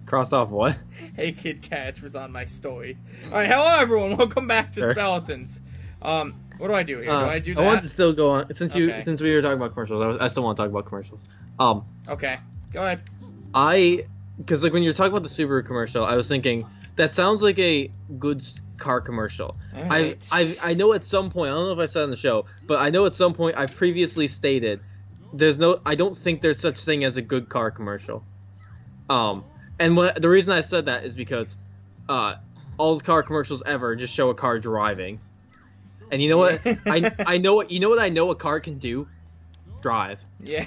Cross off what? Hey Kid Catch was on my story. Alright, hello everyone, welcome back to Speletons. What do I do here? Do I do that? I want to still go on, since Okay. since we were talking about commercials, I still want to talk about commercials. Okay, go ahead. Because like when you're talking about the Subaru commercial, I was thinking, that sounds like a good car commercial. Alright. I know at some point, I don't know if I said on the show, but I know at some point I've previously stated, I don't think there's such thing as a good car commercial. And the reason I said that is because all the car commercials ever just show a car driving. And you know what? I know what I know a car can do? Drive. Yeah.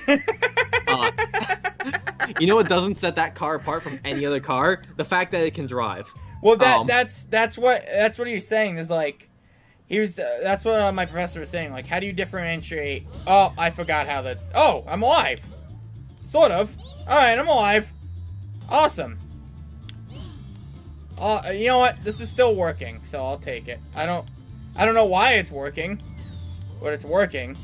You know what doesn't set that car apart from any other car? The fact that it can drive. Well, that's what he was saying. Is like, that's what my professor was saying. Like, how do you differentiate? Oh, I forgot how the. Oh, I'm alive. Sort of. All right, I'm alive. Awesome. You know what? This is still working, so I'll take it. I don't know why it's working, but it's working.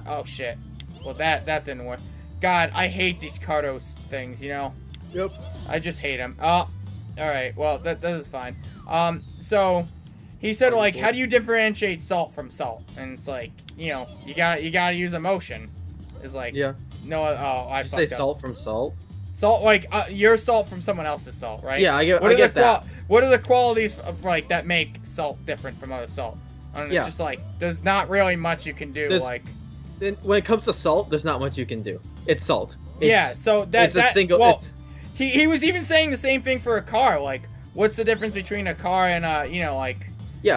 Oh shit. Well, that didn't work. God, I hate these Cardos things. You know. Yep. I just hate them. Oh, all right. Well, that is fine. So he said, like, how do you differentiate salt from salt? And it's like, you know, you gotta use emotion. It's like, yeah. No. Oh, I Did fucked you say up. salt from salt? Salt, like, your salt from someone else's salt, right? Yeah, I get that. What are the qualities of, like, that make salt different from other salt? And it's just like, there's not really much you can do, when it comes to salt, there's not much you can do. It's salt. So it's a single. Well, he was even saying the same thing for a car. Like, what's the difference between a car and you know, like,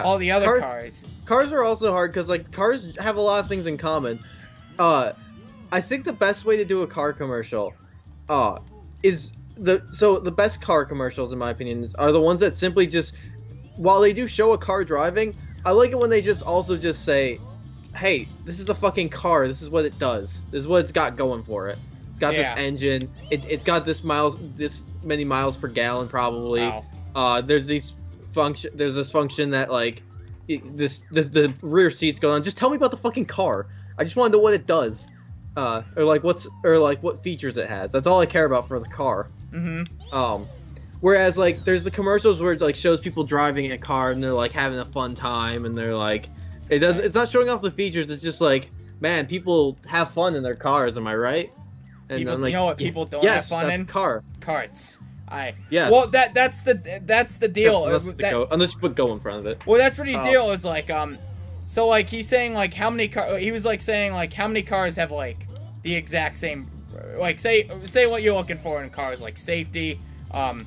all the other cars? Cars are also hard because, like, cars have a lot of things in common. I think the best way to do a car commercial, is the best car commercials, in my opinion, are the ones that simply just, while they do show a car driving, I like it when they just also just say, hey, this is a fucking car, this is what it does, this is what it's got going for it. It's got this engine, it's got this many miles per gallon probably. Wow. There's this function that, like, the rear seats go on. Just tell me about the fucking car. I just want to know what it does. Or what features it has. That's all I care about for the car. Mm-hmm. Whereas, like, there's the commercials where it, like, shows people driving a car and they're, like, having a fun time, and they're like, it's not showing off the features. It's just like, man, people have fun in their cars. Am I right? And people, I'm like, you know what people don't have fun in? Carts. Yes. Well, that's the deal. Unless you put "go" in front of it. Well, that's what his deal is, like. So, like, he's saying, like, how many he was, like, saying, like, how many cars have, like, the exact same, like, say what you're looking for in cars, like safety, what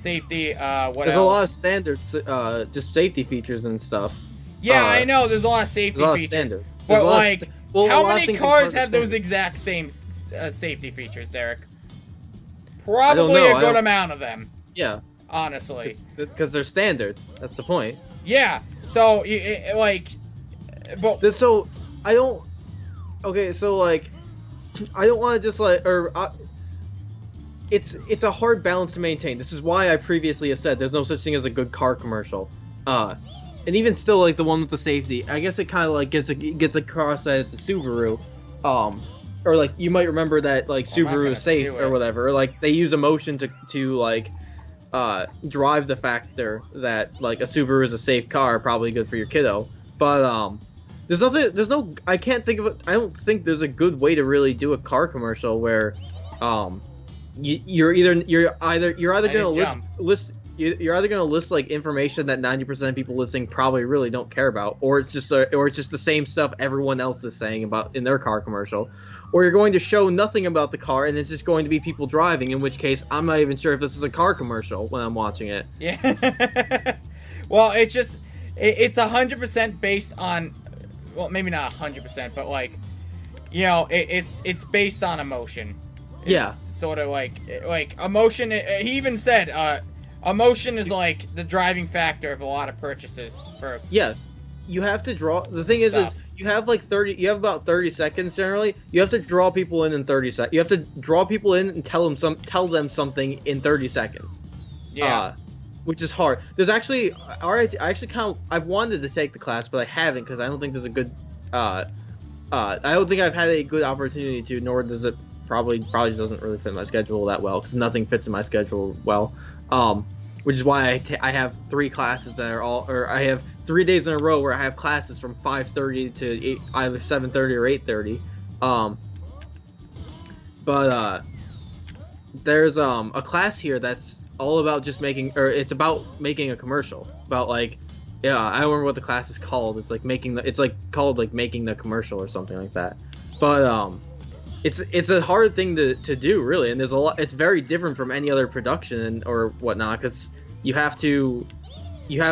There's else? There's a lot of standards, just safety features and stuff. Yeah, I know, there's a lot of safety features. Standards. But, like, how many cars have those standards. exact same safety features, Derek? Probably a good amount of them. Yeah. Honestly. Because they're standard. That's the point. Yeah. So, but... So, I don't... Okay, so, like, I don't want to just, like... It's a hard balance to maintain. This is why I previously have said there's no such thing as a good car commercial. And even still, like, the one with the safety, I guess it kind of, like, gets across that it's a Subaru. Or, like, you might remember that, like, Subaru is safe or whatever. Or, like, they use emotion to like, drive the factor that, like, a Subaru is a safe car, probably good for your kiddo. But, I can't think of it. I don't think there's a good way to really do a car commercial where, you're either gonna list like information that 90% of people listening probably really don't care about, or it's just the same stuff everyone else is saying about in their car commercial, or you're going to show nothing about the car and it's just going to be people driving, in which case I'm not even sure if this is a car commercial when I'm watching it. Yeah. Well, it's 100% based on, well, maybe not 100%, but, like, you know, it's based on emotion. Yeah. Sort of like emotion. He even said emotion is like the driving factor of a lot of purchases for. Yes, you have to draw. The thing is you have like 30. You have about 30 seconds generally. You have to draw people in 30 seconds. You have to draw people in and tell them something in 30 seconds. Yeah. Which is hard. There's actually, I've wanted to take the class, but I haven't because I don't think there's a good. I don't think I've had a good opportunity to, nor does it probably doesn't really fit my schedule that well because nothing fits in my schedule well. Which is why I have 3 classes that are all, or I have 3 days in a row where I have classes from 5:30 to either 7:30 or 8:30. But there's a class here that's all about just making, or it's about making a commercial. About like, yeah, I don't remember what the class is called. It's like called like making the commercial or something like that. But it's a hard thing to do, really, and there's a lot. It's very different from any other production or whatnot, because you have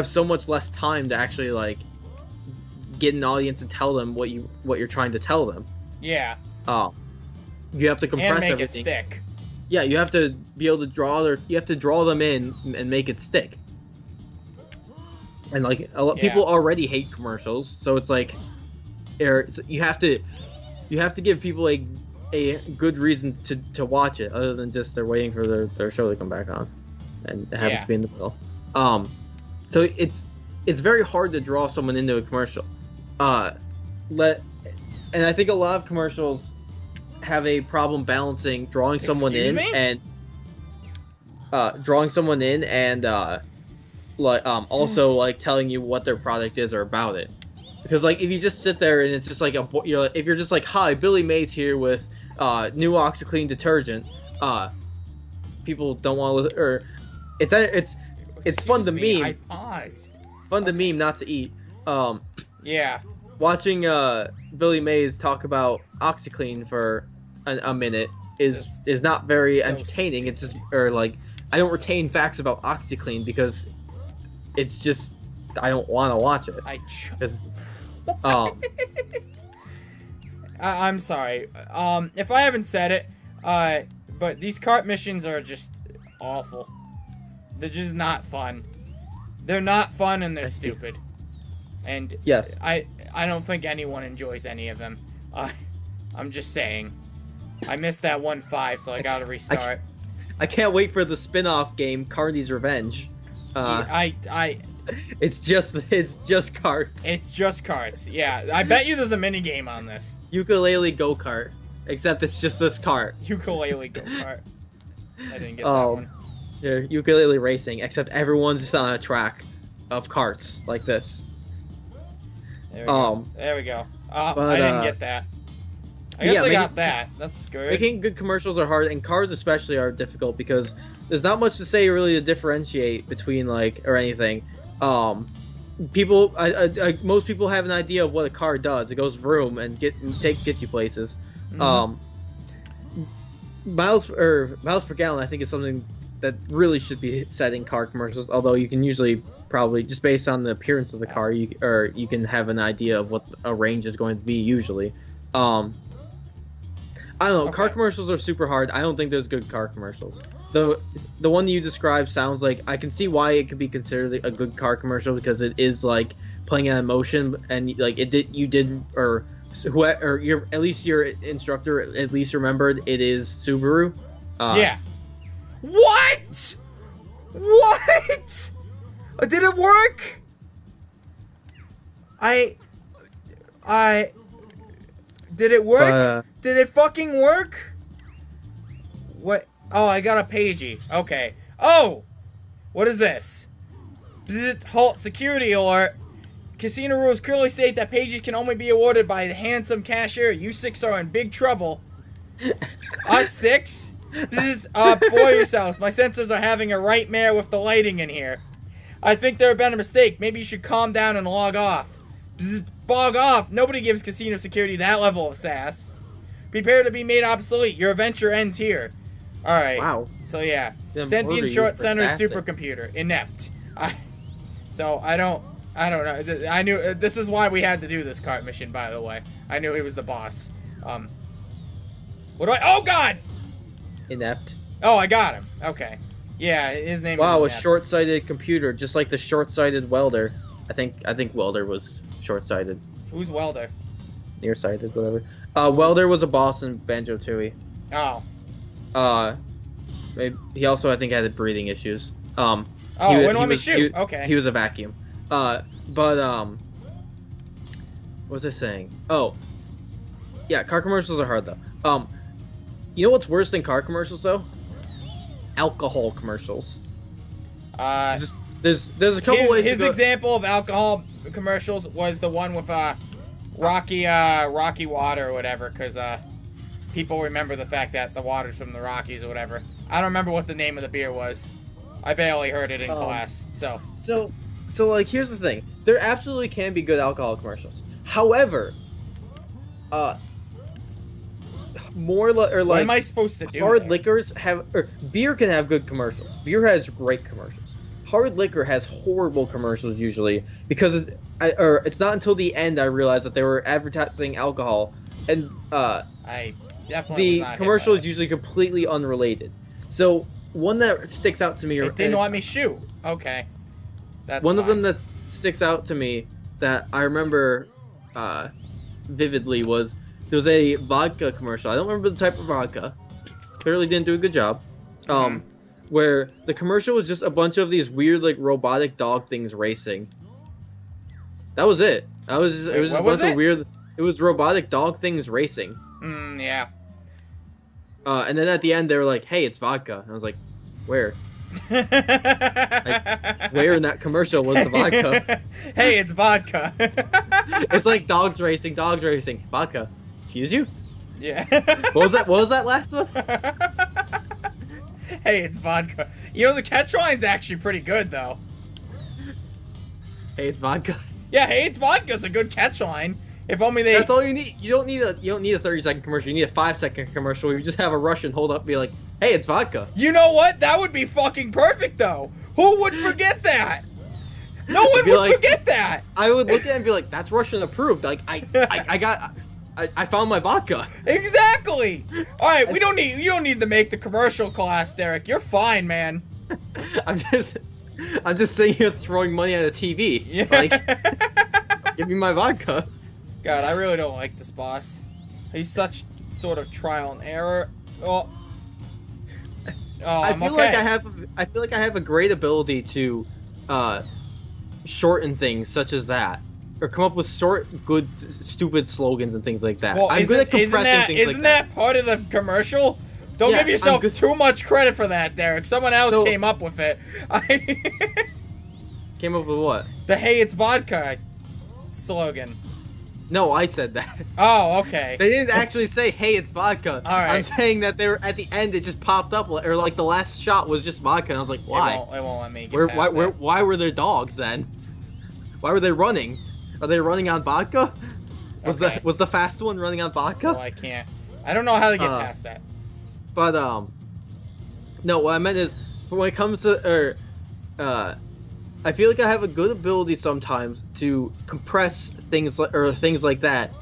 so much less time to actually like get an audience and tell them what you're trying to tell them. Yeah. You have to compress and make everything. it stick. Yeah, you have to be able to draw them in and make it stick. And like people already hate commercials, so it's like, you have to give people a good reason to watch it, other than just they're waiting for their show to come back on, and it happens to be in the middle. So it's very hard to draw someone into a commercial. And I think a lot of commercials have a problem balancing drawing someone in and also like telling you what their product is or about it. Because like if you just sit there and it's just like if you're just like, hi, Billy Mays here with new OxyClean detergent, people don't want to listen, or it's fun to meme. I paused. Fun to meme, not to eat. Yeah. Watching Billy Mays talk about OxyClean for a minute is not very entertaining. Stupid. It's just, or like, I don't retain facts about OxyClean because it's just, I don't want to watch it. I'm sorry. If I haven't said it, but these cart missions are just awful. They're just not fun. They're not fun and they're stupid. And yes, I don't think anyone enjoys any of them. I'm just saying. I missed that 1.5, so I gotta restart. I can't wait for the spin-off game, Cardi's Revenge. It's just carts. It's just carts. Yeah, I bet you there's a mini game on this. Yooka-Laylee go-kart, except it's just this cart. Yooka-Laylee go-kart. I didn't get that one. Yeah, Yooka-Laylee racing, except everyone's just on a track of carts like this. There we go. I didn't get that. I guess I got that. That's good. Making good commercials are hard, and cars especially are difficult because there's not much to say really to differentiate between or anything. Most people have an idea of what a car does. It goes vroom and gets you places. Mm-hmm. Miles per gallon, I think, is something that really should be said in car commercials. Although you can usually probably just based on the appearance of the car, you can have an idea of what a range is going to be usually. I don't know. Okay. Car commercials are super hard. I don't think there's good car commercials. The one you described sounds like I can see why it could be considered a good car commercial because it is like playing on emotion and like at least your instructor at least remembered it is Subaru. Yeah. What? What? Did it work? Did it work? Did it fucking work? What? Oh, I got a pagey. Okay. Oh! What is this? Bzzzt, halt, security alert. Casino rules clearly state that pages can only be awarded by the handsome cashier. You 6 are in big trouble. Us 6? Bzzzt, boy yourselves. My sensors are having a nightmare with the lighting in here. I think there have been a mistake. Maybe you should calm down and log off. Bzzzt, bog off. Nobody gives casino security that level of sass. Prepare to be made obsolete. Your adventure ends here. Alright. Wow. So yeah. Sentient short center supercomputer. Inept. So I don't know. I knew this is why we had to do this cart mission, by the way. I knew he was the boss. What do I Oh god! Inept. Oh, I got him. Okay. Yeah, his name Wow, is a short-sighted computer, just like the short-sighted welder. I think welder was short-sighted. Who's welder? Nearsighted, whatever. Welder was a boss in Banjo-Tooie. Oh. He also, I think, had breathing issues. Wouldn't let me shoot. Okay. He was a vacuum. What was I saying? Oh. Yeah, car commercials are hard, though. You know what's worse than car commercials though? Alcohol commercials. There's a couple ways. His example of alcohol commercials was the one with Rocky water or whatever, because people remember the fact that the water's from the Rockies or whatever. I don't remember what the name of the beer was. I barely heard it in class. So like, here's the thing. There absolutely can be good alcohol commercials. However, what am I supposed to do? Hard liquors beer can have good commercials. Beer has great commercials. Hard liquor has horrible commercials usually, because it's not until the end I realized that they were advertising alcohol, and I definitely the commercial is usually completely unrelated. So one that sticks out to me, it didn't let me shoot. Okay, that's one fine. of them that sticks out to me that I remember vividly was there was a vodka commercial. I don't remember the type of vodka. Clearly didn't do a good job. Where the commercial was just a bunch of these weird, like, robotic dog things racing. That was it. It was just a bunch of weird. It was robotic dog things racing. Yeah. And then at the end they were like, "Hey, it's vodka." And I was like, "Where?" Like, where in that commercial was the vodka? Hey, it's vodka. It's like dogs racing, vodka. Excuse you? Yeah. What was that last one? Hey, it's vodka. You know, the catchline's actually pretty good, though. Hey, it's vodka. Yeah, hey, it's vodka's a good catchline. If only they... That's all you need. You don't need a 30-second commercial. You need a 5-second commercial where you just have a Russian hold up and be like, "Hey, it's vodka." You know what? That would be fucking perfect, though. Who would forget that? No one would forget that. I would look at it and be like, "That's Russian approved." Like, I found my vodka. Exactly. All right, you don't need to make the commercial class, Derek. You're fine, man. I'm just sitting here throwing money at a TV. Yeah. Like, give me my vodka. God, I really don't like this boss. He's such sort of trial and error. I feel like I have a great ability to shorten things such as that, or come up with short, good, stupid slogans and things like that. Well, I'm good at compressing things like that. Isn't that part of the commercial? Don't give yourself too much credit for that, Derek. Someone else came up with it. Came up with what? The "Hey, it's vodka" slogan. No, I said that. Oh, okay. They didn't actually say, "Hey, it's vodka." All right. I'm saying that they were at the end. It just popped up, or like the last shot was just vodka, and I was like, "Why?" It won't let me get past that. Why were there dogs then? Why were they running? Are they running on vodka? Was the fast one running on vodka? So I can't. I don't know how to get past that. But no, what I meant is when it comes to I feel like I have a good ability sometimes to compress things like that,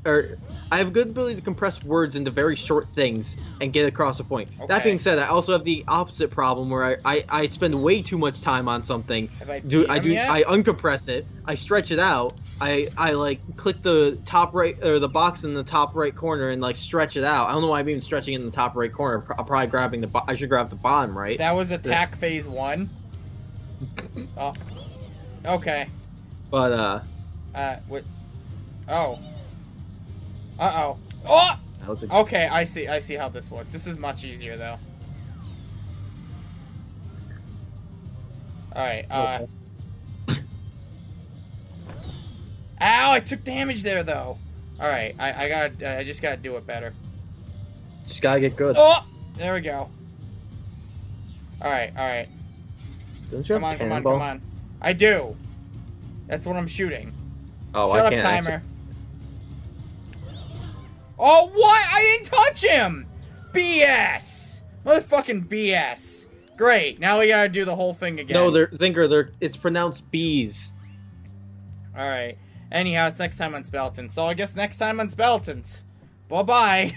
or I have a good ability to compress words into very short things and get across a point. Okay. That being said, I also have the opposite problem where I spend way too much time on something. I uncompress it, I stretch it out, I like click the top right or the box in the top right corner and like stretch it out. I don't know why I'm even stretching it in the top right corner. I'm probably grabbing I should grab the bottom right. That was attack phase 1. Oh, okay. But what? Oh. Uh-oh. Oh! Okay, I see how this works. This is much easier, though. Alright, okay. Ow, I took damage there, though. Alright, I just gotta do it better. Just gotta get good. Oh! There we go. Alright. Don't you have Come on. I do. That's what I'm shooting. Oh, Shut I up, can't timer. actually... Oh, what? I didn't touch him! BS! Motherfucking BS. Great, now we gotta do the whole thing again. No, Zinker, it's pronounced bees. Alright. Anyhow, it's next time on Speletons. So I guess next time on Speletons. Bye-bye.